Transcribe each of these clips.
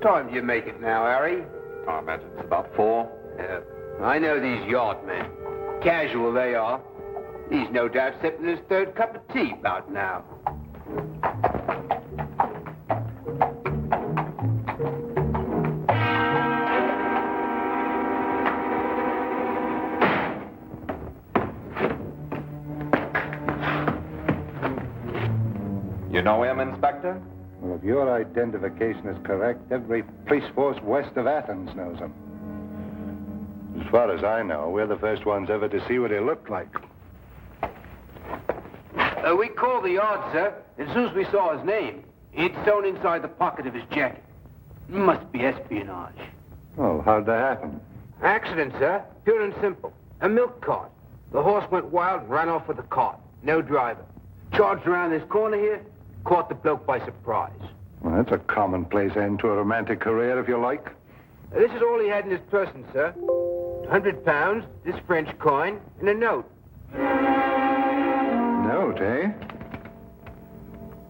time do you make it now, Harry? I imagine it's about 4. I know these yard men. Casual they are. He's no doubt sipping his 3rd cup of tea about now. You know him, Inspector? Well, if your identification is correct, every police force west of Athens knows him. As far as I know, we're the first ones ever to see what he looked like. We called the yard, sir, as soon as we saw his name. He'd sewn inside the pocket of his jacket. Must be espionage. Oh, how'd that happen? Accident, sir. Pure and simple. A milk cart. The horse went wild and ran off with the cart. No driver. Charged around this corner here, caught the bloke by surprise. Well, that's a commonplace end to a romantic career, if you like. This is all he had in his person, sir. £100, this French coin, and a note. Note, eh?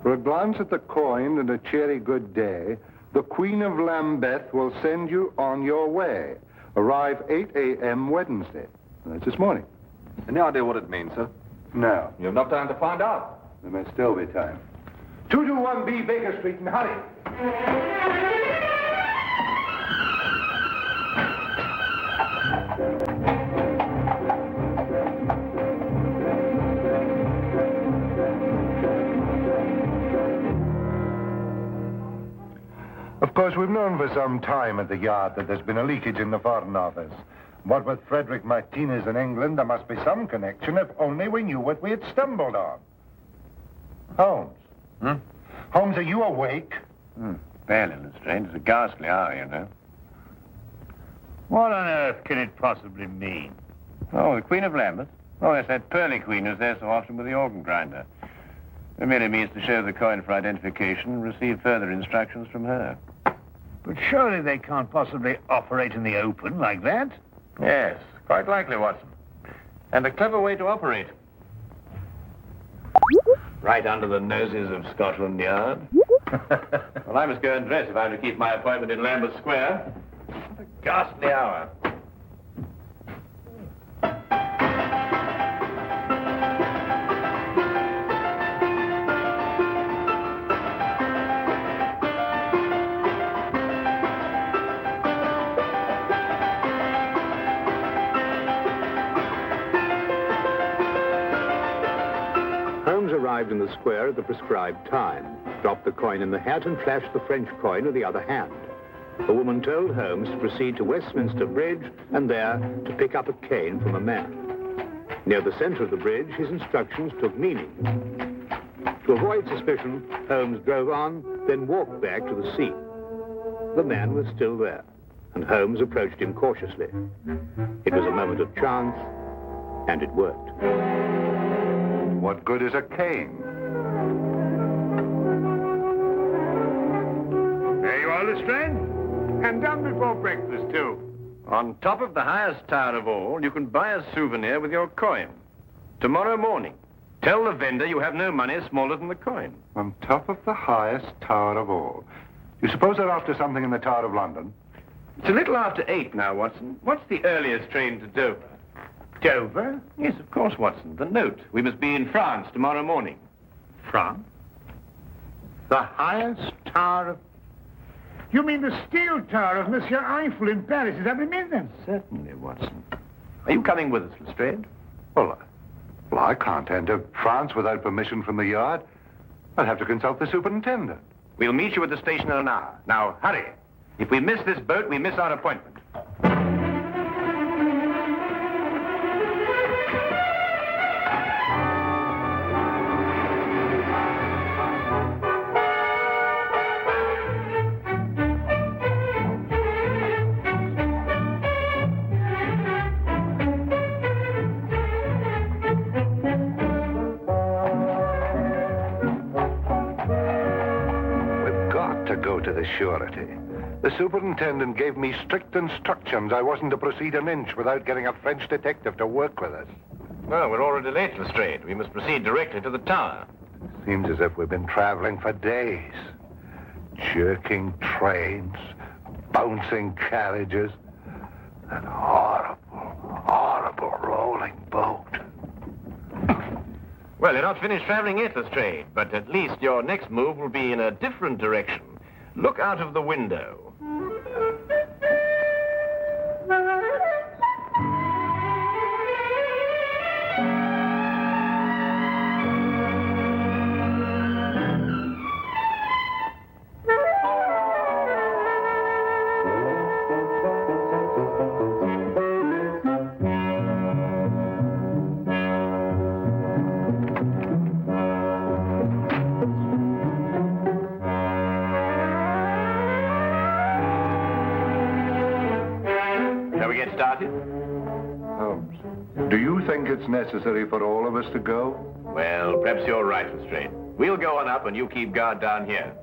For a glance at the coin and a cheery good day, the Queen of Lambeth will send you on your way. Arrive 8 a.m. Wednesday. That's this morning. Any idea what it means, sir? No. You have enough time to find out. There may still be time. 221B Baker Street, and hurry. Of course, we've known for some time at the Yard that there's been a leakage in the Foreign Office. What with Frederic Martinez in England, there must be some connection if only we knew what we had stumbled on. Holmes. Holmes, are you awake? Barely, Lestrade. It's a ghastly hour, you know. What on earth can it possibly mean? Oh, the Queen of Lambeth? Oh, that's that pearly queen who's there so often with the organ grinder. It merely means to show the coin for identification and receive further instructions from her. But surely they can't possibly operate in the open like that. Yes, quite likely, Watson. And a clever way to operate. Right under the noses of Scotland Yard. Well, I must go and dress if I'm to keep my appointment in Lambeth Square. What a ghastly hour. Arrived in the square at the prescribed time, dropped the coin in the hat and flashed the French coin with the other hand. The woman told Holmes to proceed to Westminster Bridge and there to pick up a cane from a man. Near the center of the bridge, his instructions took meaning. To avoid suspicion, Holmes drove on, then walked back to the scene. The man was still there, and Holmes approached him cautiously. It was a moment of chance, and it worked. What good is a cane? There you are, Lestrade. And done before breakfast, too. On top of the highest tower of all, you can buy a souvenir with your coin. Tomorrow morning. Tell the vendor you have no money smaller than the coin. On top of the highest tower of all. You suppose they're after something in the Tower of London? It's a little after 8 now, Watson. What's the earliest train to Dover? Dover? Yes, of course, Watson. The note. We must be in France tomorrow morning. France? The highest tower of... You mean the steel tower of Monsieur Eiffel in Paris? Is that what you mean, then? Certainly, Watson. Are you coming with us, Lestrade? Well, I can't enter France without permission from the Yard. I'll have to consult the superintendent. We'll meet you at the station in an hour. Now, hurry. If we miss this boat, we miss our appointment. The surety. The superintendent gave me strict instructions I wasn't to proceed an inch without getting a French detective to work with us. No, we're already late, Lestrade. We must proceed directly to the tower. Seems as if we've been traveling for days. Jerking trains, bouncing carriages. That horrible rolling boat. Well, you're not finished traveling yet, Lestrade, but at least your next move will be in a different direction. Look out of the window. Started? Holmes, do you think it's necessary for all of us to go? Well, perhaps you're right, Lestrade. We'll go on up and you keep guard down here.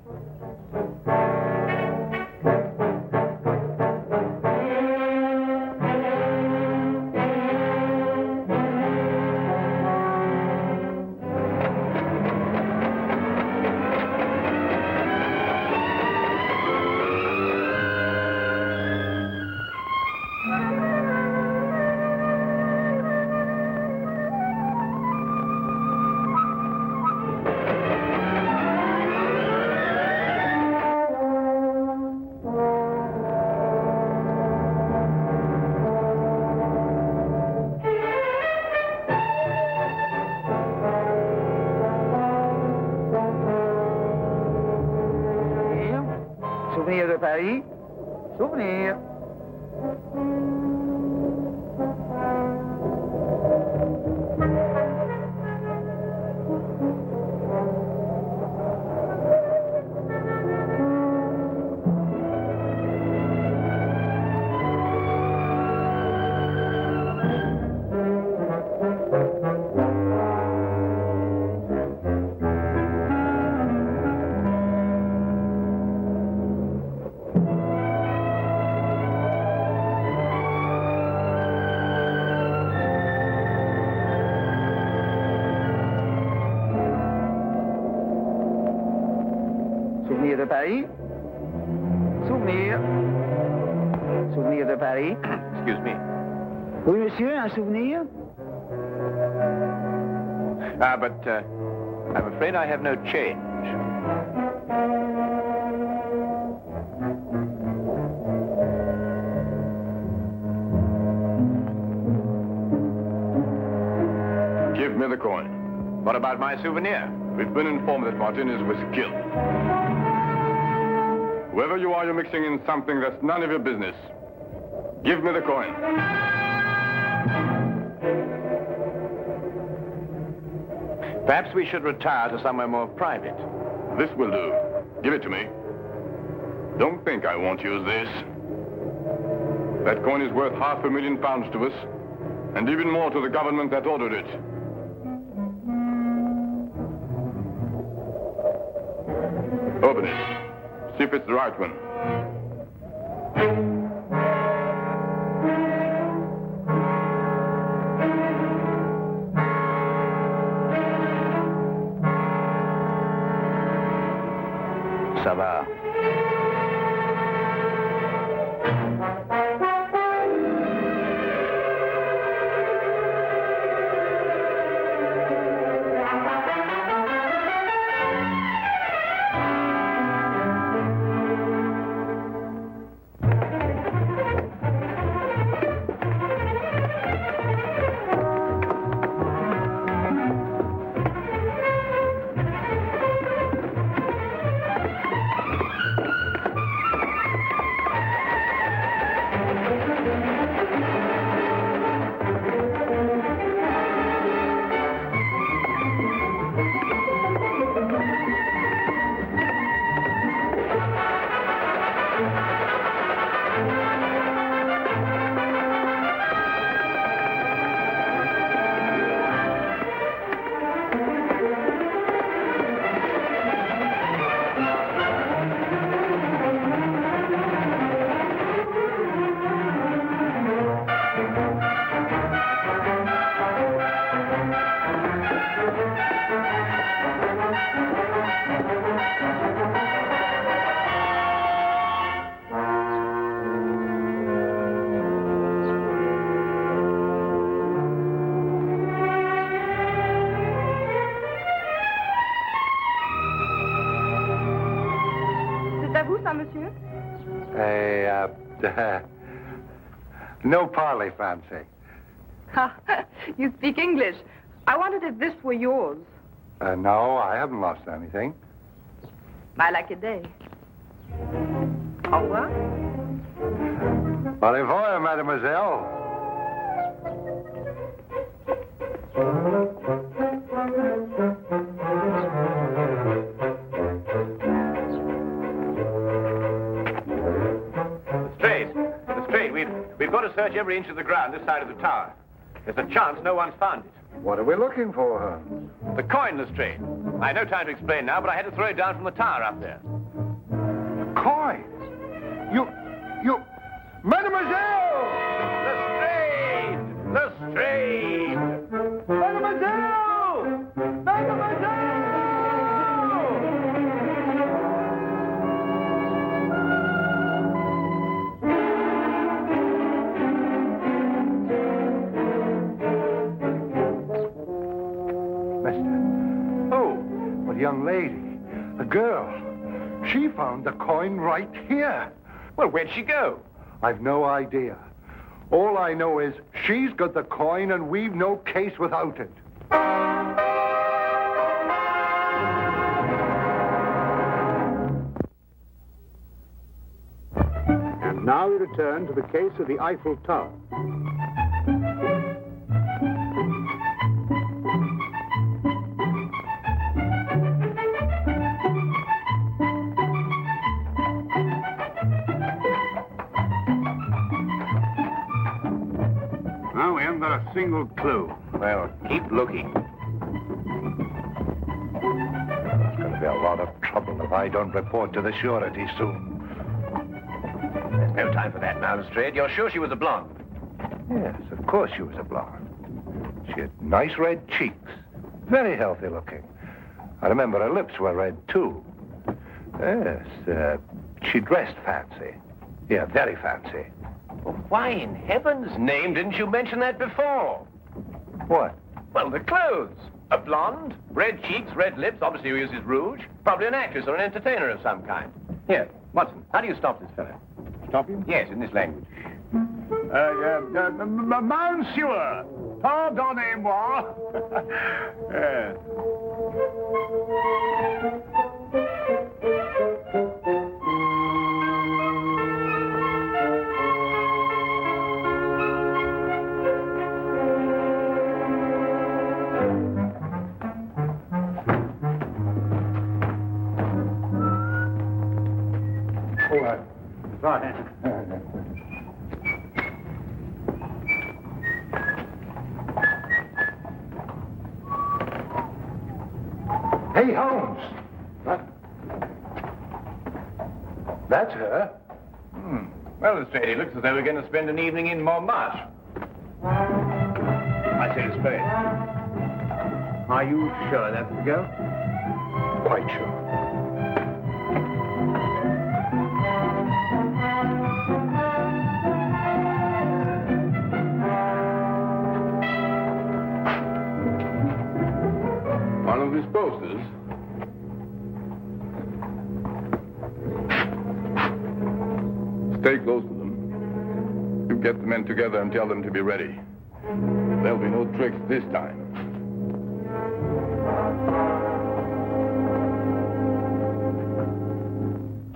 Souvenir de Paris. Souvenir. Souvenir de Paris. Souvenir. Souvenir de Paris. Excuse me. Oui, monsieur, un souvenir? But I'm afraid I have no change. Give me the coin. What about my souvenir? We've been informed that Martinez was killed. Whoever you are, you're mixing in something that's none of your business. Give me the coin. Perhaps we should retire to somewhere more private. This will do. Give it to me. Don't think I won't use this. That coin is worth £500,000 to us, and even more to the government that ordered it. Open it. See if it's the right one. Ça va. monsieur? No parley, fancy. Ha, you speak English. I wondered if this were yours. No, I haven't lost anything. I like a day. Au revoir. Au revoir, mademoiselle. Lestrade, we've got to search every inch of the ground this side of the tower. There's a chance no one's found it. What are we looking for, Holmes? The coin, Lestrade. I have no time to explain now, but I had to throw it down from the tower up there. Coin? You... Mademoiselle! Lestrade! Lestrade! Mademoiselle! Mademoiselle! A young lady, a girl. She found the coin right here. Well, where'd she go? I've no idea. All I know is she's got the coin and we've no case without it. And now we return to the case of the Eiffel Tower. Well, we haven't got a single clue. Well, keep looking. It's going to be a lot of trouble if I don't report to the surety soon. There's no time for that now, Lestrade. You're sure she was a blonde? Yes, of course she was a blonde. She had nice red cheeks. Very healthy looking. I remember her lips were red, too. Yes, she dressed fancy. Yeah, very fancy. Well, why in heaven's name didn't you mention that before? What? Well, the clothes. A blonde, red cheeks, red lips, obviously who uses rouge. Probably an actress or an entertainer of some kind. Here, Watson, how do you stop this fellow? Stop him? Yes, in this language. Monsieur, pardonnez-moi. Yes. Hey, Holmes! What? That's her. Well, Lestrade, it looks as though we're going to spend an evening in Montmartre. I say, Lestrade, are you sure that's the girl? Quite sure. One of these posters. Stay close to them. You get the men together and tell them to be ready. There'll be no tricks this time.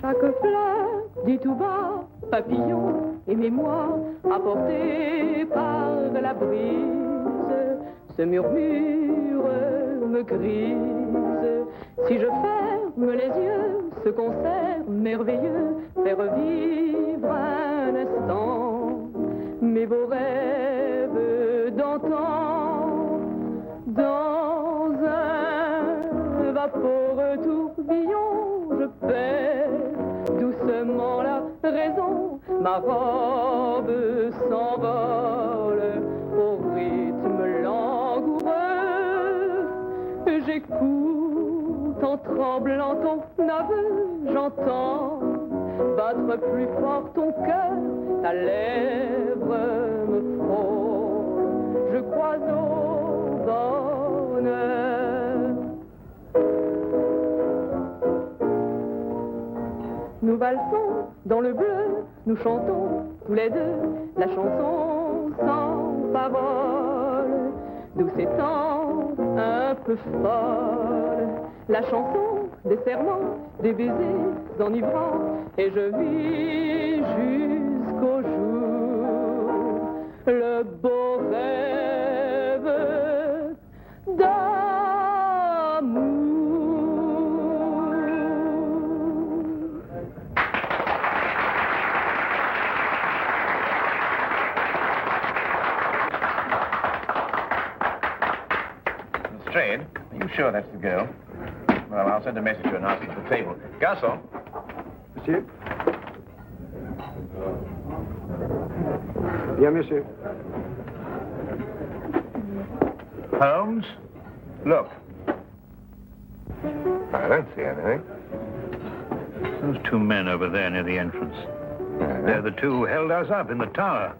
Chaque fleur dit tout bas, papillon, aimez-moi, apporté par la brise, ce murmure me grise. Si je ferme les yeux, ce concert merveilleux fait revivre un instant mes beaux rêves d'antan. Dans un vaporeux tourbillon, je perds doucement la raison. Ma robe s'envole au rythme langoureux. J'écoute en tremblant ton aveu, j'entends battre plus fort ton cœur, ta lèvre me frôle, je crois au bonheur. nous valsons dans le bleu, nous chantons tous les deux la chanson sans parole, douce et tendre, un peu folle, la chanson des serments, des baisers enivrants, et je vis jusqu'au jour le beau rêve d'amour. Lestrade, are you sure that's the girl? Well, I'll send a message to her and ask her to the table. Garçon. Monsieur? Bien, monsieur. Holmes, look. I don't see anything. Those two men over there near the entrance. They're the two who held us up in the tower.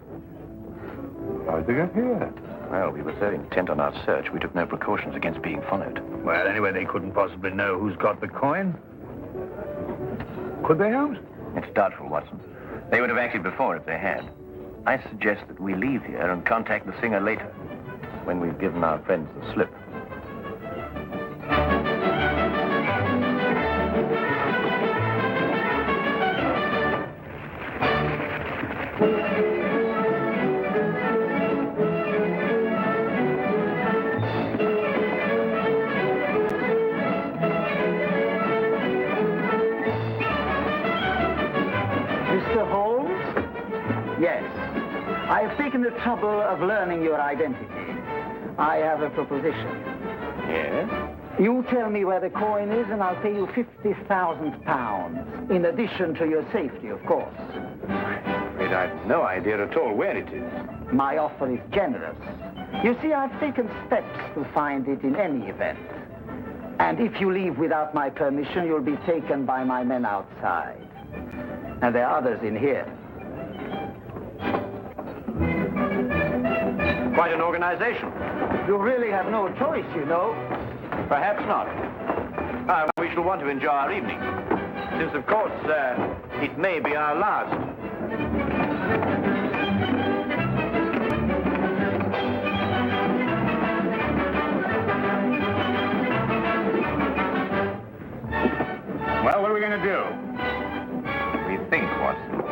How'd they get here? Well, we were so intent on our search, we took no precautions against being followed. Well, anyway, they couldn't possibly know who's got the coin. Could they, Holmes? It's doubtful, Watson. They would have acted before if they had. I suggest that we leave here and contact the singer later, when we've given our friends the slip. Mr. Holmes? Yes. I have taken the trouble of learning your identity. I have a proposition. Yes? You tell me where the coin is and I'll pay you £50,000, in addition to your safety, of course. I'm afraid I've no idea at all where it is. My offer is generous. You see, I've taken steps to find it in any event. And if you leave without my permission, you'll be taken by my men outside. And there are others in here. Quite an organization. You really have no choice, you know. Perhaps not. We shall want to enjoy our evening, since, of course, it may be our last. Well, what are we going to do? We think, Watson.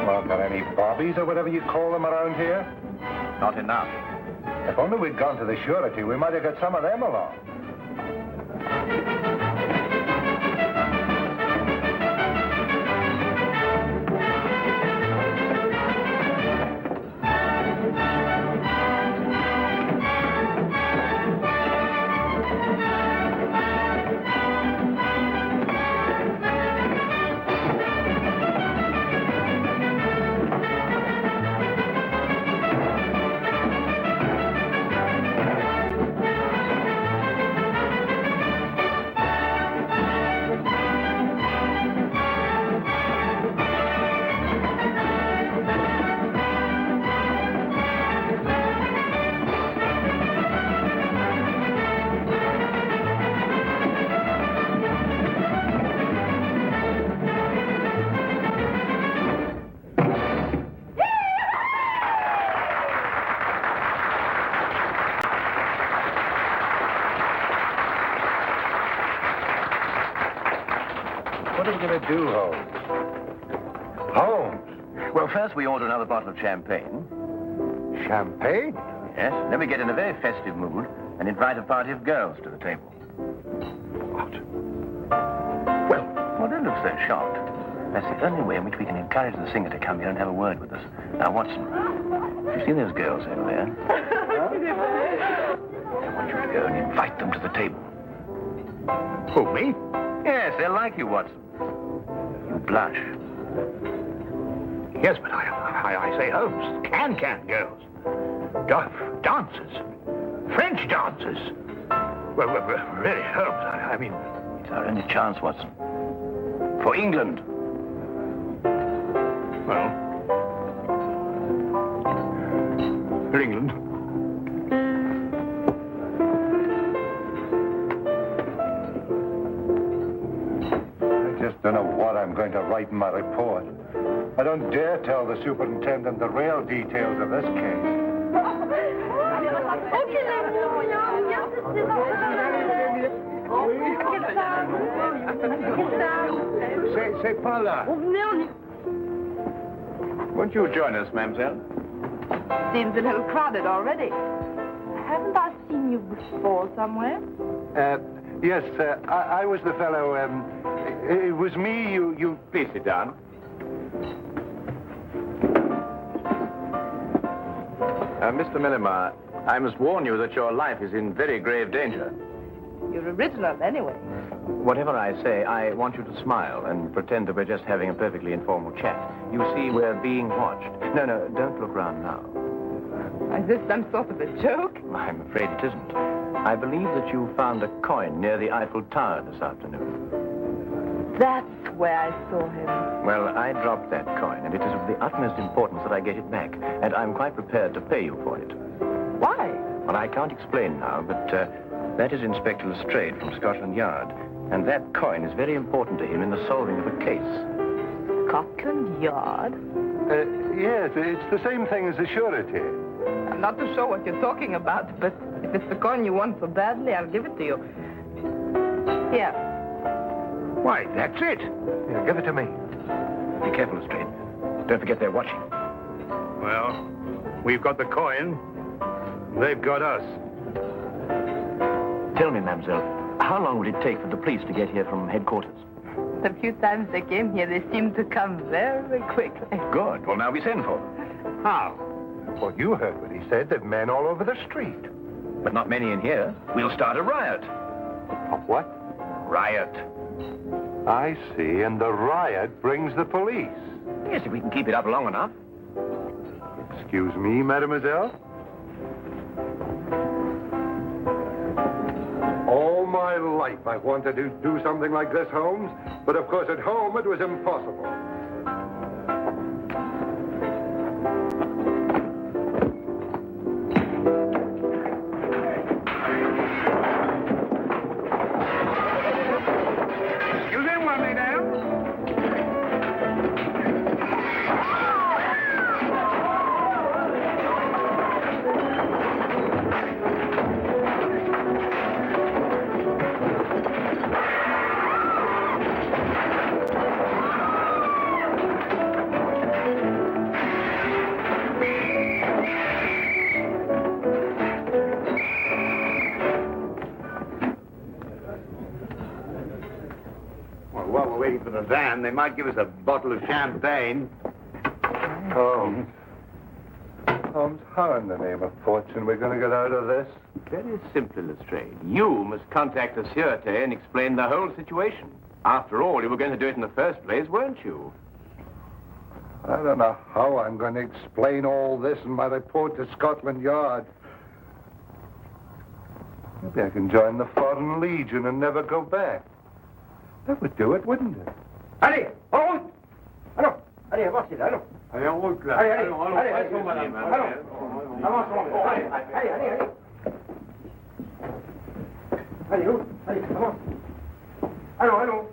Well, got any bobbies or whatever you call them around here? Not enough. If only we'd gone to the surety, we might have got some of them along. What are we going to do, Holmes? Holmes? Well, first we order another bottle of champagne. Champagne? Yes, then we get in a very festive mood and invite a party of girls to the table. What? Well, don't look so shocked. That's the only way in which we can encourage the singer to come here and have a word with us. Now, Watson, you see those girls over there? I want you to go and invite them to the table. Who, me? Yes, they'll like you, Watson. You blush. Yes, but I say, Holmes, can girls. Dancers. French dancers. Well, really, Holmes, I mean... It's our only chance, Watson. For England. Well... For England. I just don't know what I'm going to write write my report. I don't dare tell the superintendent the real details of this case. C'est pas là. Won't you join us, mademoiselle? Seems a little crowded already. Haven't I seen you before somewhere? Yes, I was the fellow, it was me, you... Please sit down. Mr. Melimar, I must warn you that your life is in very grave danger. You're original anyway. Whatever I say, I want you to smile and pretend that we're just having a perfectly informal chat. You see, we're being watched. No, don't look round now. Is this some sort of a joke? I'm afraid it isn't. I believe that you found a coin near the Eiffel Tower this afternoon. That's where I saw him. Well, I dropped that coin, and it is of the utmost importance that I get it back. And I'm quite prepared to pay you for it. Why? Well, I can't explain now, but that is Inspector Lestrade from Scotland Yard. And that coin is very important to him in the solving of a case. Scotland Yard? Yes, it's the same thing as the surety. I'm not too sure what you're talking about, but if it's the coin you want so badly, I'll give it to you. Here. Why, that's it. Yeah, give it to me. Be careful, Lestrade. Don't forget they're watching. Well, we've got the coin. They've got us. Tell me, mademoiselle, how long would it take for the police to get here from headquarters? The few times they came here, they seemed to come very quickly. Good. Well, now we send for them. How? Well, you heard what he said. There's men all over the street. But not many in here. We'll start a riot. What? Riot. I see, and the riot brings the police. Yes, if we can keep it up long enough. Excuse me, mademoiselle? All my life I've wanted to do something like this, Holmes, but of course at home it was impossible. For the van, they might give us a bottle of champagne. Holmes, how in the name of fortune we're going to get out of this? Very simply, Lestrade. You must contact the Sûreté and explain the whole situation. After all, you were going to do it in the first place, weren't you? I don't know how I'm going to explain all this in my report to Scotland Yard. Maybe I can join the Foreign Legion and never go back. That would do it, wouldn't it? Allez, en route! Allons, allez, avancez là, allons. Allez, en route là. Allez, allez, allez, allez, madame. Allons, avançons. Allez, allez, allez. Allez, où? Allez, avance. Allons, allons.